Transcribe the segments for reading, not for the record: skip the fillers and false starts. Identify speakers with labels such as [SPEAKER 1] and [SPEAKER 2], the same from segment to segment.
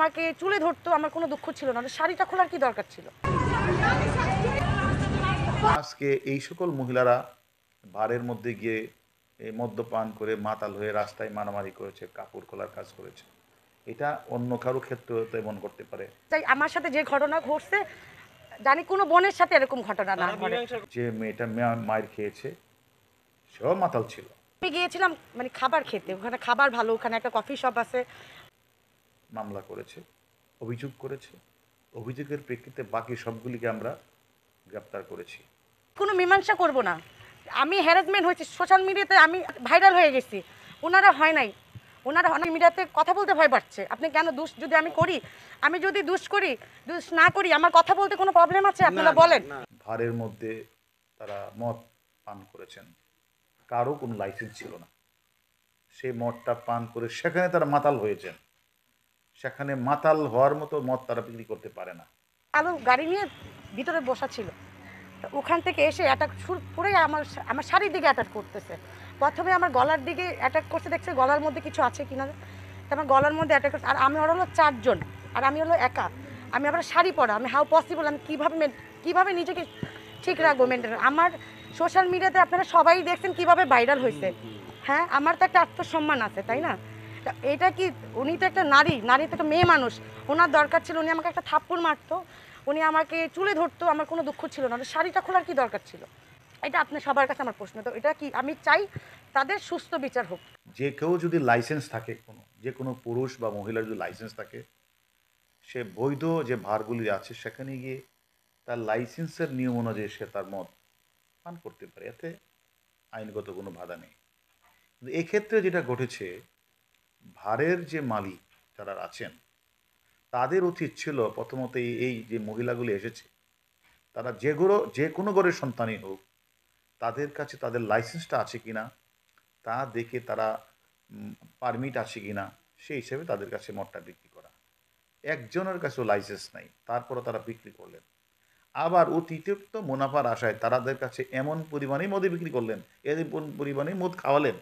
[SPEAKER 1] আমাকে চুলে ধরতো, আমার কোনো দুঃখ ছিল না। শাড়িটা খোলার কি দরকার ছিল?
[SPEAKER 2] আজকে এই সকল মহিলারা বারের মধ্যে গিয়ে মদ্যপান করে মাতাল হয়ে রাস্তায় মারামারি করেছে, কাপড় খোলার কাজ করেছে। এটা অন্য কারো ক্ষেত্রেও তো এমন করতে পারে।
[SPEAKER 1] তাই আমার সাথে যে ঘটনা ঘটছে, জানি কোনো বোনের সাথে এরকম ঘটনা না ঘটে।
[SPEAKER 2] যে মেয়েটা মায়ের খেয়েছে সেও মাতাল ছিল।
[SPEAKER 1] আমি গিয়েছিলাম মানে খাবার খেতে, ওখানে খাবার ভালো, ওখানে একটা কফি শপ আছে।
[SPEAKER 2] মামলা করেছে, অভিযোগ করেছে। অভিযোগের প্রেক্ষিতে বাকি সবগুলিকে আমরা গ্রেপ্তার করেছি।
[SPEAKER 1] কোনো মীমাংসা করব না। আমি হ্যারাসমেন্ট হয়েছি, সোশ্যাল মিডিয়াতে আমি ভাইরাল হয়ে গেছি, ওনারা হয় নাই। ওনারা অনেক মিডিয়াতে কথা বলতে ভয় পাচ্ছে। আপনি কেন দুষ যদি আমি করি, আমি যদি দুষ করি, দুষ না করি, আমার কথা বলতে কোনো প্রবলেম আছে? আপনারা বলেন।
[SPEAKER 2] ভারের মধ্যে তারা মদ পান করেছেন, কারো কোনো লাইসেন্স ছিল না। সেই মদটা পান করে সেখানে তারা মাতাল হয়েছেন। সেখানে মাতাল হওয়ার মতো মদ তারা বিক্রি করতে পারে না।
[SPEAKER 1] আলো গাড়ি নিয়ে ভিতরে বসা ছিল, ওখান থেকে এসে অ্যাটাক শুরু করে আমার শাড়ির দিকে অ্যাটাক করতেছে। প্রথমে আমার গলার দিকে অ্যাটাক করতে দেখছে, গলার মধ্যে কিছু আছে কিনা, তো আমার গলার মধ্যে অ্যাটাক করছে। আর আমি ওরা হলো 4 জন, আর আমি হলো একা। আমি আবার শাড়ি পরা, আমি হাউ পসিবল, আমি কীভাবে নিজেকে ঠিক রাখবো মেনটেন। আমার সোশ্যাল মিডিয়াতে আপনারা সবাই দেখছেন কীভাবে ভাইরাল হয়েছে। হ্যাঁ, আমার তো একটা আত্মসম্মান আছে, তাই না? এটা কি, উনি তো একটা নারী তো একটা মেয়ে মানুষ। ওনার দরকার ছিল উনি আমাকে একটা থাপ্পড় মারতো, উনি আমাকে চুলে ধরতো, আমার কোনো দুঃখ ছিল না। শাড়িটা খোলার কি দরকার ছিল? এটা আপনার সবার কাছে আমার প্রশ্ন। তো এটা কি, আমি চাই তাদের সুস্থ বিচার হোক।
[SPEAKER 2] যে কেউ যদি লাইসেন্স থাকে, যে কোনো পুরুষ বা মহিলার যদি লাইসেন্স থাকে, সে বৈধ যে বারগুলি আছে সেখানে গিয়ে তার লাইসেন্সের নিয়ম অনুযায়ী সে তার মদ পান করতে পারে। এতে আইনগত কোনো বাধা নেই। কিন্তু এক্ষেত্রে যেটা ঘটেছে, ভারের যে মালিক যারা আছেন তাদের উচিত ছিল প্রথমত এই যে মহিলাগুলি এসেছে, তারা যে কোনো ঘরের সন্তানই হোক, তাদের কাছে তাদের লাইসেন্সটা আছে কিনা তা দেখে, তারা পারমিট আছে কিনা সেই হিসেবে তাদের কাছে মদটা বিক্রি করা। একজনের কাছেও লাইসেন্স নাই, তারপরও তারা বিক্রি করলেন। আবার অতিরিক্ত মুনাফার আশায় তাদের কাছে এমন পরিমাণেই মদ বিক্রি করলেন, এমন পরিমাণেই মদ খাওয়ালেন,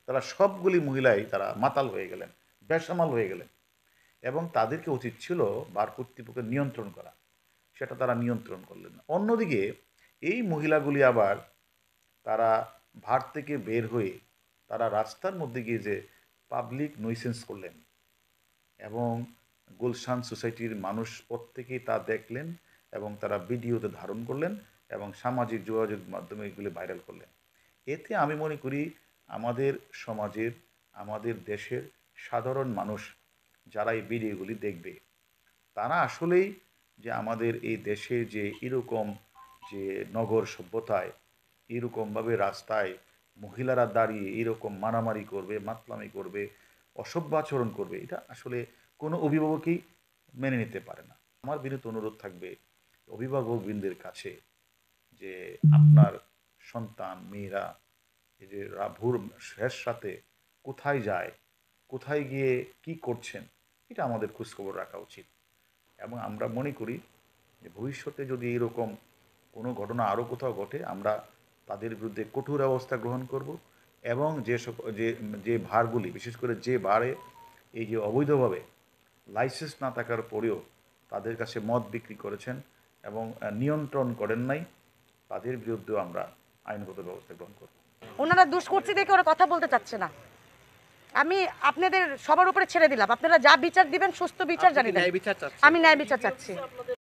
[SPEAKER 2] তারা সবগুলি মহিলাই তারা মাতাল হয়ে গেলেন, বেসামাল হয়ে গেলেন। এবং তাদেরকে উচিত ছিল বার কর্তৃপক্ষের নিয়ন্ত্রণ করা, সেটা তারা নিয়ন্ত্রণ করলেন না। অন্যদিকে এই মহিলাগুলি আবার তারা ভার থেকে বের হয়ে তারা রাস্তার মধ্যে গিয়ে যে পাবলিক নয়সেন্স করলেন, এবং গুলশান সোসাইটির মানুষ প্রত্যেকেই তা দেখলেন এবং তারা ভিডিওতে ধারণ করলেন এবং সামাজিক যোগাযোগ মাধ্যমে এগুলি ভাইরাল করলেন। এতে আমি মনে করি আমাদের সমাজের, আমাদের দেশের সাধারণ মানুষ যারা এই ভিডিওগুলি দেখবে, তারা আসলেই যে আমাদের এই দেশে যে এরকম যে নগর সভ্যতায় এরকমভাবে রাস্তায় মহিলারা দাঁড়িয়ে এরকম মারামারি করবে, মাতলামি করবে, অসভ্য আচরণ করবে, এটা আসলে কোনো অভিভাবকই মেনে নিতে পারে না। আমার বিনীত অনুরোধ থাকবে অভিভাবকবৃন্দের কাছে যে আপনার সন্তান মেয়েরা এই যে ভোর শেষ রাতে কোথায় যায়, কোথায় গিয়ে কি করছেন, এটা আমাদের খোঁজখবর রাখা উচিত। এবং আমরা মনে করি যে ভবিষ্যতে যদি এরকম কোনো ঘটনা আরও কোথাও ঘটে, আমরা তাদের বিরুদ্ধে কঠোর ব্যবস্থা গ্রহণ করব। এবং যে ভারগুলি, বিশেষ করে যে ভারে এই যে অবৈধভাবে লাইসেন্স না থাকার পরেও তাদের কাছে মদ বিক্রি করেছেন এবং নিয়ন্ত্রণ করেন নাই, তাদের বিরুদ্ধেও আমরা আইনগত ব্যবস্থা গ্রহণ করব।
[SPEAKER 1] ওনারা দুষ করছে দেখে ওরা কথা বলতে চাচ্ছে না। আমি আপনাদের সবার উপরে ছেড়ে দিলাম, আপনারা যা বিচার দিবেন সুস্থ বিচার জানি না। আমি ন্যায় বিচার চাচ্ছি।